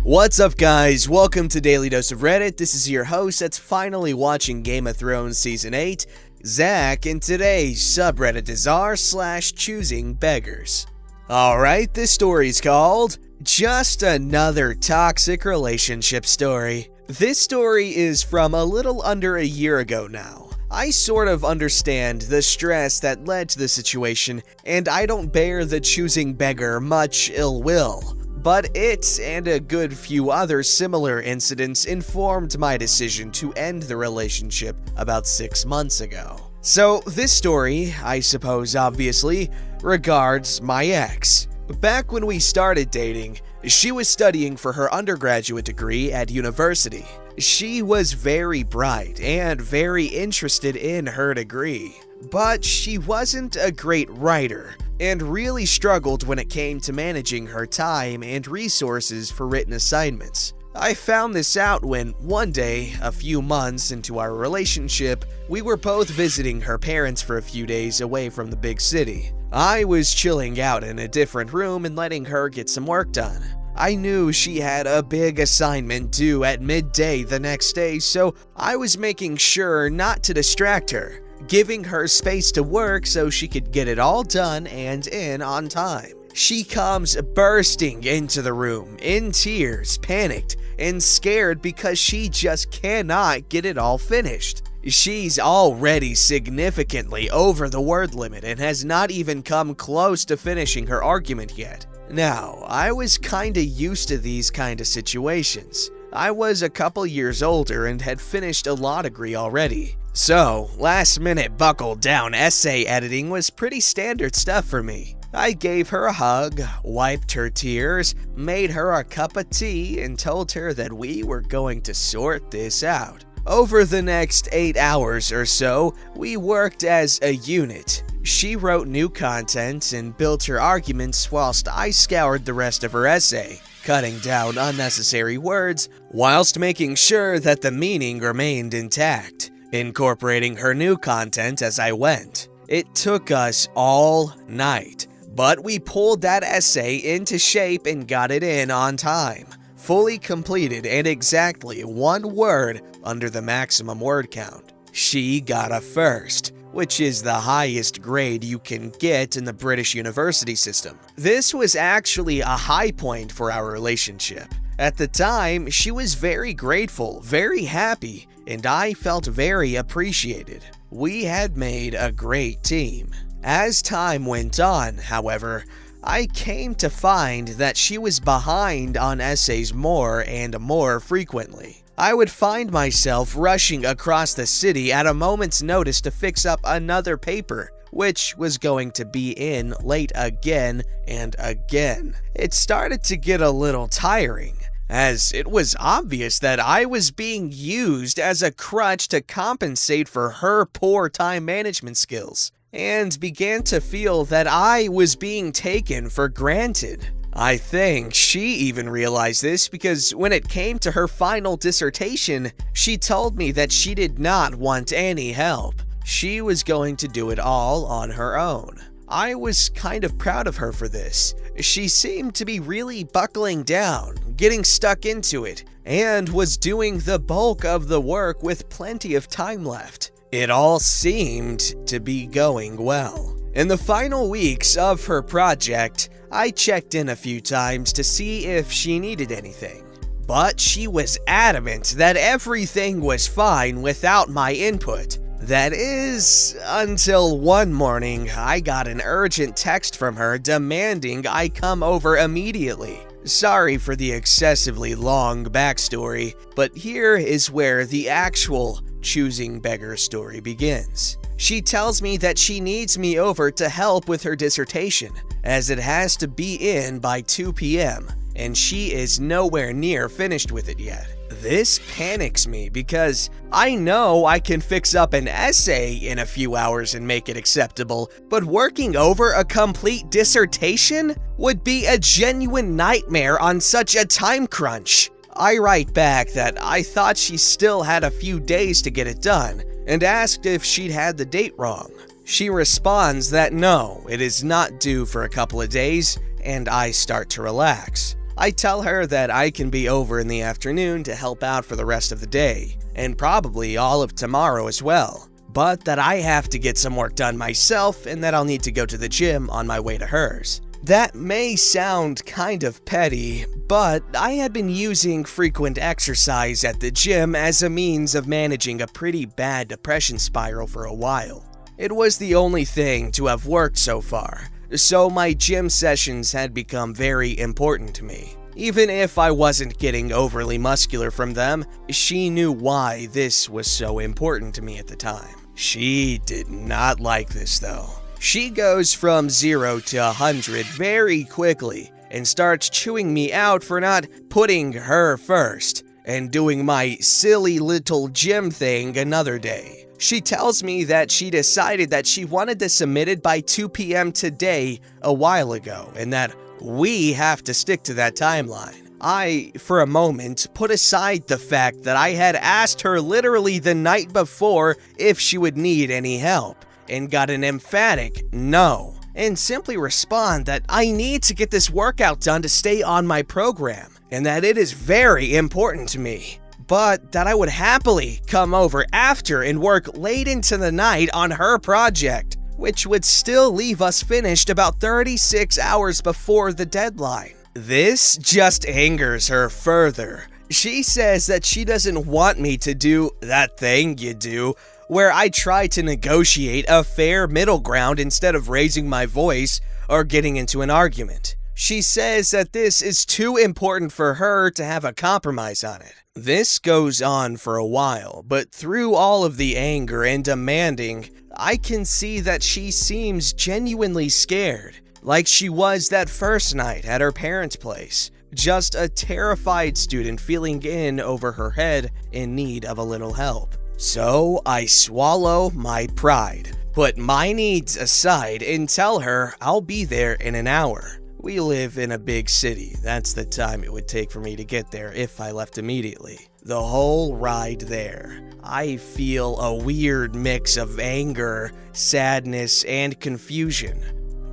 What's up, guys? Welcome to Daily Dose of Reddit. This is your host that's finally watching Game of Thrones Season 8, Zach, and today's subreddit is r/ChoosingBeggars. Alright, this story's called Just Another Toxic Relationship Story. This story is from a little under a year ago now. I sort of understand the stress that led to the situation, and I don't bear the choosing beggar much ill will. But it and a good few other similar incidents informed my decision to end the relationship about 6 months ago. So this story, I suppose obviously, regards my ex. Back when we started dating, she was studying for her undergraduate degree at university. She was very bright and very interested in her degree, but she wasn't a great writer and really struggled when it came to managing her time and resources for written assignments. I found this out when, one day, a few months into our relationship, we were both visiting her parents for a few days away from the big city. I was chilling out in a different room and letting her get some work done. I knew she had a big assignment due at midday the next day, so I was making sure not to distract her, giving her space to work so she could get it all done and in on time. She comes bursting into the room, in tears, panicked, and scared because she just cannot get it all finished. She's already significantly over the word limit and has not even come close to finishing her argument yet. Now, I was kinda used to these kinda situations. I was a couple years older and had finished a law degree already. So, last minute buckled down essay editing was pretty standard stuff for me. I gave her a hug, wiped her tears, made her a cup of tea, and told her that we were going to sort this out. Over the next 8 hours or so, we worked as a unit. She wrote new content and built her arguments whilst I scoured the rest of her essay, cutting down unnecessary words whilst making sure that the meaning remained intact, incorporating her new content as I went. It took us all night, but we pulled that essay into shape and got it in on time, fully completed and exactly one word under the maximum word count. She got a first, which is the highest grade you can get in the British university system. This was actually a high point for our relationship. At the time, she was very grateful, very happy, and I felt very appreciated. We had made a great team. As time went on, however, I came to find that she was behind on essays more and more frequently. I would find myself rushing across the city at a moment's notice to fix up another paper, which was going to be in late again and again. It started to get a little tiring, as it was obvious that I was being used as a crutch to compensate for her poor time management skills, and began to feel that I was being taken for granted. I think she even realized this because when it came to her final dissertation, she told me that she did not want any help. She was going to do it all on her own. I was kind of proud of her for this. She seemed to be really buckling down, getting stuck into it, and was doing the bulk of the work with plenty of time left. It all seemed to be going well. In the final weeks of her project, I checked in a few times to see if she needed anything, but she was adamant that everything was fine without my input. That is, until one morning I got an urgent text from her demanding I come over immediately. Sorry for the excessively long backstory, but here is where the actual Choosing Beggars story begins. She tells me that she needs me over to help with her dissertation, as it has to be in by 2 p.m., and she is nowhere near finished with it yet. This panics me because I know I can fix up an essay in a few hours and make it acceptable, but working over a complete dissertation would be a genuine nightmare on such a time crunch. I write back that I thought she still had a few days to get it done, and asked if she'd had the date wrong. She responds that no, it is not due for a couple of days, and I start to relax. I tell her that I can be over in the afternoon to help out for the rest of the day, and probably all of tomorrow as well, but that I have to get some work done myself and that I'll need to go to the gym on my way to hers. That may sound kind of petty, but I had been using frequent exercise at the gym as a means of managing a pretty bad depression spiral for a while. It was the only thing to have worked so far, so my gym sessions had become very important to me. Even if I wasn't getting overly muscular from them, she knew why this was so important to me at the time. She did not like this though. She goes from 0 to 100 very quickly and starts chewing me out for not putting her first and doing my silly little gym thing another day. She tells me that she decided that she wanted this submitted by 2 p.m. today a while ago and that we have to stick to that timeline. I, for a moment, put aside the fact that I had asked her literally the night before if she would need any help, and got an emphatic no, and simply respond that I need to get this workout done to stay on my program, and that it is very important to me, but that I would happily come over after and work late into the night on her project, which would still leave us finished about 36 hours before the deadline. This just angers her further. She says that she doesn't want me to do that thing you do, where I try to negotiate a fair middle ground instead of raising my voice or getting into an argument. She says that this is too important for her to have a compromise on it. This goes on for a while, but through all of the anger and demanding, I can see that she seems genuinely scared, like she was that first night at her parents' place. Just a terrified student feeling in over her head in need of a little help. So I swallow my pride, put my needs aside, and tell her I'll be there in an hour. We live in a big city. That's the time it would take for me to get there if I left immediately. The whole ride there, I feel a weird mix of anger, sadness, and confusion.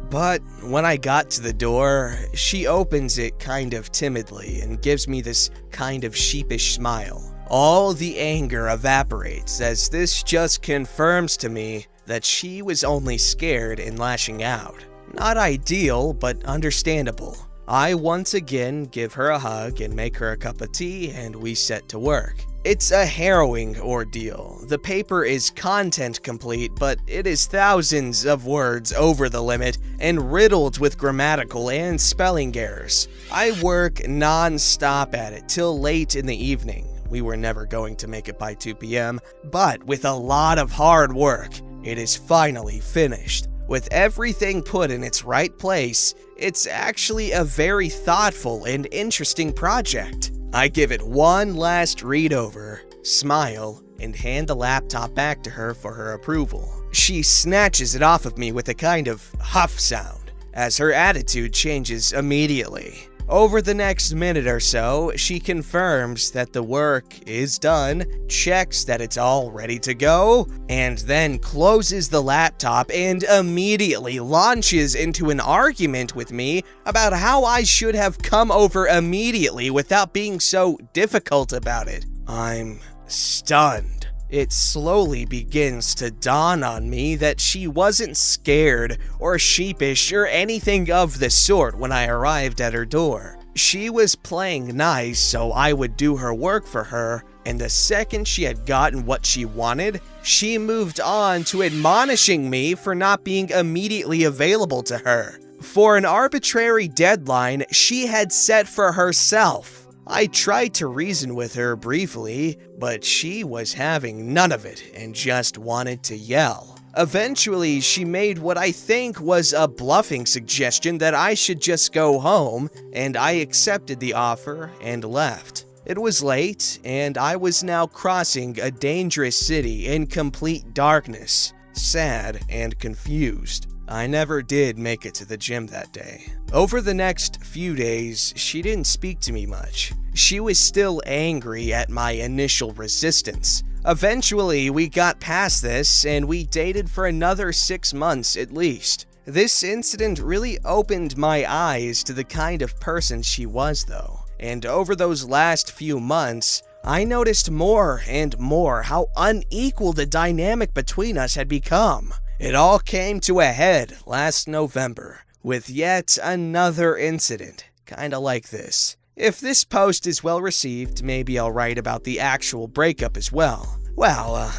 But when I got to the door, she opens it kind of timidly and gives me this kind of sheepish smile. All the anger evaporates as this just confirms to me that she was only scared and lashing out. Not ideal, but understandable. I once again give her a hug and make her a cup of tea, and we set to work. It's a harrowing ordeal. The paper is content complete, but it is thousands of words over the limit and riddled with grammatical and spelling errors. I work non-stop at it till late in the evening. We were never going to make it by 2 p.m., but with a lot of hard work, it is finally finished. With everything put in its right place, it's actually a very thoughtful and interesting project. I give it one last read over, smile, and hand the laptop back to her for her approval. She snatches it off of me with a kind of huff sound, as her attitude changes immediately. Over the next minute or so, she confirms that the work is done, checks that it's all ready to go, and then closes the laptop and immediately launches into an argument with me about how I should have come over immediately without being so difficult about it. I'm stunned. It slowly begins to dawn on me that she wasn't scared or sheepish or anything of the sort when I arrived at her door. She was playing nice so I would do her work for her, and the second she had gotten what she wanted, she moved on to admonishing me for not being immediately available to her for an arbitrary deadline she had set for herself. I tried to reason with her briefly, but she was having none of it and just wanted to yell. Eventually, she made what I think was a bluffing suggestion that I should just go home, and I accepted the offer and left. It was late, and I was now crossing a dangerous city in complete darkness, sad and confused. I never did make it to the gym that day. Over the next few days, she didn't speak to me much. She was still angry at my initial resistance. Eventually, we got past this, and we dated for another 6 months at least. This incident really opened my eyes to the kind of person she was, though. And over those last few months, I noticed more and more how unequal the dynamic between us had become. It all came to a head last November with yet another incident, kinda like this. If this post is well received, maybe I'll write about the actual breakup as well. Well,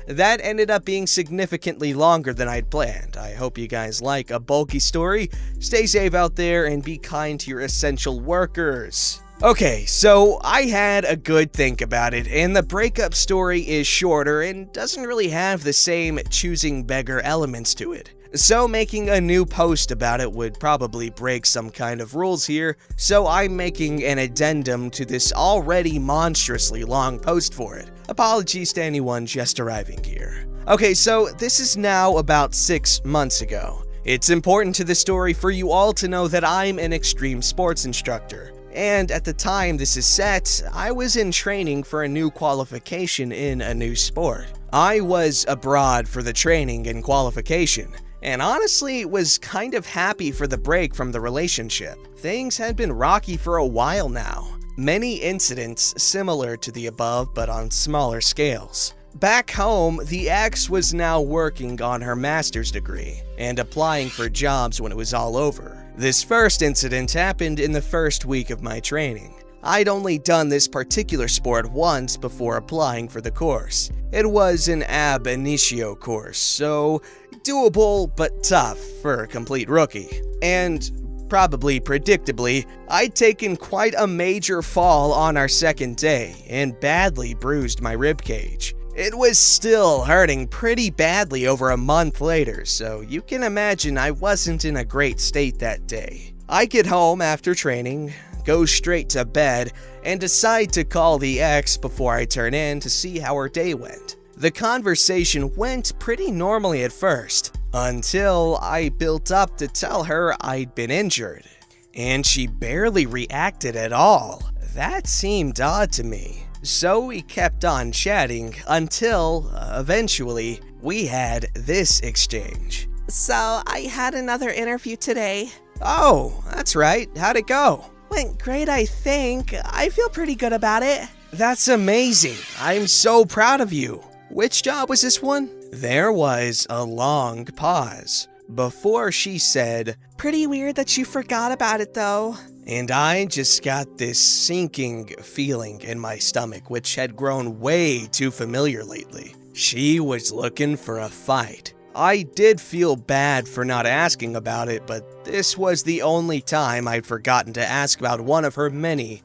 that ended up being significantly longer than I'd planned. I hope you guys like a bulky story. Stay safe out there and be kind to your essential workers. Okay, so I had a good think about it, and the breakup story is shorter and doesn't really have the same choosing beggar elements to it. So making a new post about it would probably break some kind of rules here, so I'm making an addendum to this already monstrously long post for it. Apologies to anyone just arriving here. Okay, so this is now about 6 months ago. It's important to the story for you all to know that I'm an extreme sports instructor. And at the time this is set, I was in training for a new qualification in a new sport. I was abroad for the training and qualification, and honestly was kind of happy for the break from the relationship. Things had been rocky for a while now. Many incidents similar to the above, but on smaller scales. Back home, the ex was now working on her master's degree and applying for jobs when it was all over. This first incident happened in the first week of my training. I'd only done this particular sport once before applying for the course. It was an ab initio course, so doable but tough for a complete rookie. And probably predictably, I'd taken quite a major fall on our second day and badly bruised my ribcage. It was still hurting pretty badly over a month later, so you can imagine I wasn't in a great state that day. I get home after training, go straight to bed, and decide to call the ex before I turn in to see how her day went. The conversation went pretty normally at first, until I built up to tell her I'd been injured, and she barely reacted at all. That seemed odd to me. So we kept on chatting until, eventually, we had this exchange. So, I had another interview today. Oh, that's right. How'd it go? Went great, I think. I feel pretty good about it. That's amazing. I'm so proud of you. Which job was this one? There was a long pause before she said, Pretty weird that you forgot about it, though. And I just got this sinking feeling in my stomach, which had grown way too familiar lately. She was looking for a fight. I did feel bad for not asking about it, but this was the only time I'd forgotten to ask about one of her many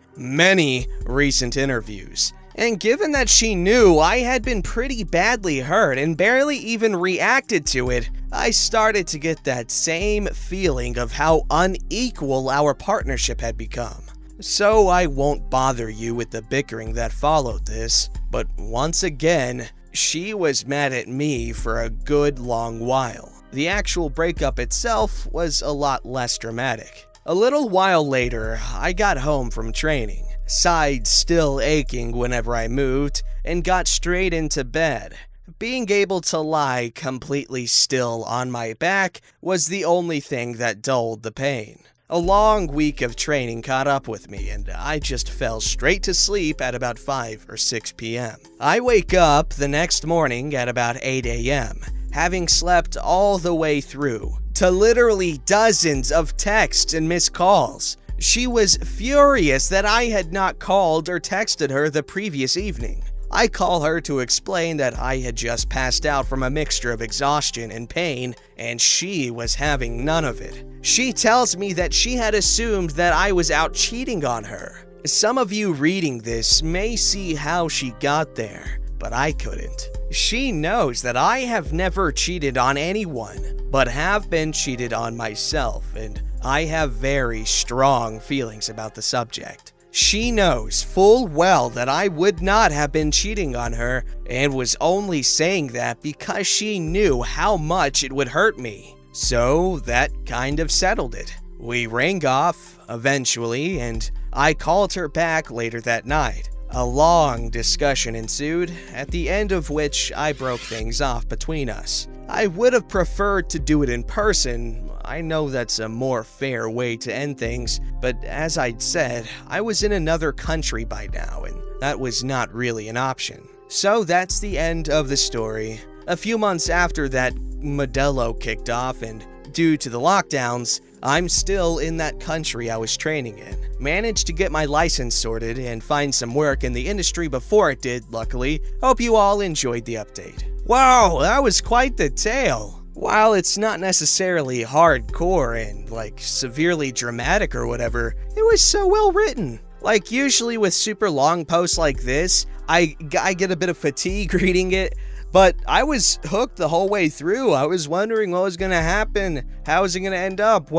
recent interviews. And given that she knew I had been pretty badly hurt and barely even reacted to it, I started to get that same feeling of how unequal our partnership had become. So I won't bother you with the bickering that followed this, but once again, she was mad at me for a good long while. The actual breakup itself was a lot less dramatic. A little while later, I got home from training, sides still aching whenever I moved, and got straight into bed. Being able to lie completely still on my back was the only thing that dulled the pain. A long week of training caught up with me, and I just fell straight to sleep at about 5 or 6 p.m. I wake up the next morning at about 8 a.m., having slept all the way through, to literally dozens of texts and missed calls. She was furious that I had not called or texted her the previous evening. I call her to explain that I had just passed out from a mixture of exhaustion and pain, and she was having none of it. She tells me that she had assumed that I was out cheating on her. Some of you reading this may see how she got there, but I couldn't. She knows that I have never cheated on anyone, but have been cheated on myself, and I have very strong feelings about the subject. She knows full well that I would not have been cheating on her, and was only saying that because she knew how much it would hurt me. So that kind of settled it. We rang off, eventually, and I called her back later that night. A long discussion ensued, at the end of which I broke things off between us. I would have preferred to do it in person. I know that's a more fair way to end things, but as I'd said, I was in another country by now, and that was not really an option. So that's the end of the story. A few months after that Modelo kicked off, and due to the lockdowns, I'm still in that country I was training in. Managed to get my license sorted and find some work in the industry before it did, luckily. Hope you all enjoyed the update. Wow, that was quite the tale. While it's not necessarily hardcore and severely dramatic or whatever, it was so well written. Usually with super long posts like this, I get a bit of fatigue reading it, but I was hooked the whole way through. I was wondering what was gonna happen. How is it gonna end up?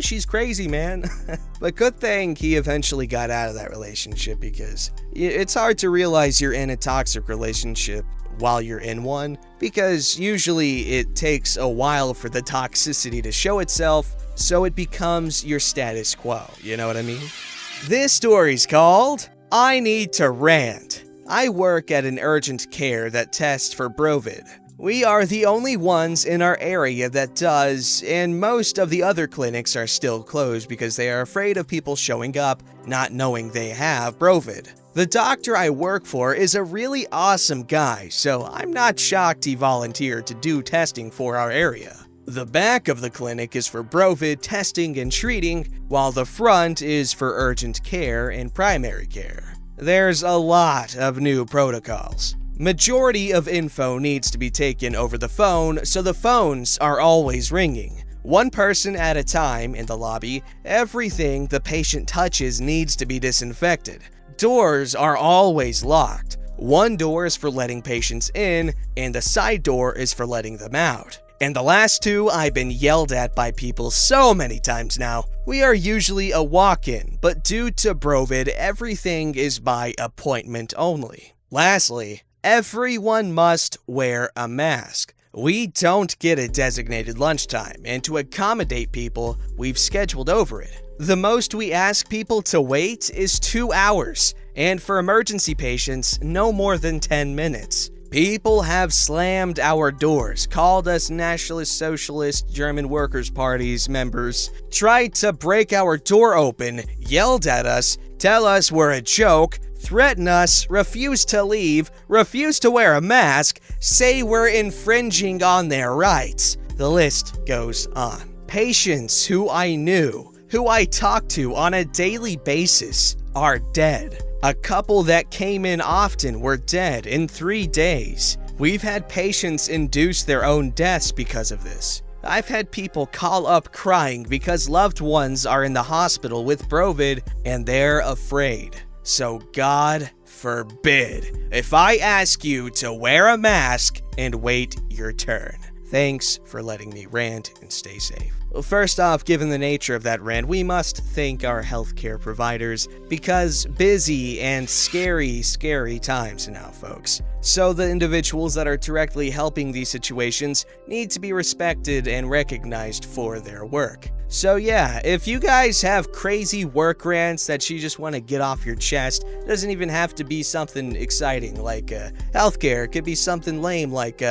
She's crazy, man. But good thing he eventually got out of that relationship, because it's hard to realize you're in a toxic relationship while you're in one, because usually it takes a while for the toxicity to show itself, so it becomes your status quo, you know what I mean? This story's called I Need to Rant. I work at an urgent care that tests for Brovid. We are the only ones in our area that does, and most of the other clinics are still closed because they are afraid of people showing up not knowing they have Brovid. The doctor I work for is a really awesome guy, so I'm not shocked he volunteered to do testing for our area. The back of the clinic is for Brovid testing and treating, while the front is for urgent care and primary care. There's a lot of new protocols. Majority of info needs to be taken over the phone, so the phones are always ringing. One person at a time in the lobby. Everything the patient touches needs to be disinfected. Doors are always locked. One door is for letting patients in, and the side door is for letting them out. And the last two I've been yelled at by people so many times now. We are usually a walk-in, but due to Brovid, everything is by appointment only. Lastly, everyone must wear a mask. We don't get a designated lunchtime, and to accommodate people, we've scheduled over it. The most we ask people to wait is 2 hours, and for emergency patients, no more than 10 minutes. People have slammed our doors, called us Nationalist Socialist German Workers' Party's members, tried to break our door open, yelled at us, tell us we're a joke, threaten us, refuse to leave, refuse to wear a mask, say we're infringing on their rights. The list goes on. Patients who I knew, who I talked to on a daily basis, are dead. A couple that came in often were dead in 3 days. We've had patients induce their own deaths because of this. I've had people call up crying because loved ones are in the hospital with Brovid and they're afraid. So God forbid if I ask you to wear a mask and wait your turn. Thanks for letting me rant and stay safe. Well, first off, given the nature of that rant, we must thank our healthcare providers, because busy and scary times now, folks. So the individuals that are directly helping these situations need to be respected and recognized for their work. So yeah, if you guys have crazy work rants that you just want to get off your chest, it doesn't even have to be something exciting like healthcare. It could be something lame like,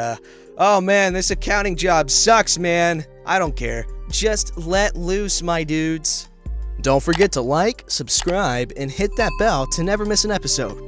oh man, this accounting job sucks, man. I don't care. Just let loose, my dudes. Don't forget to like, subscribe, and hit that bell to never miss an episode.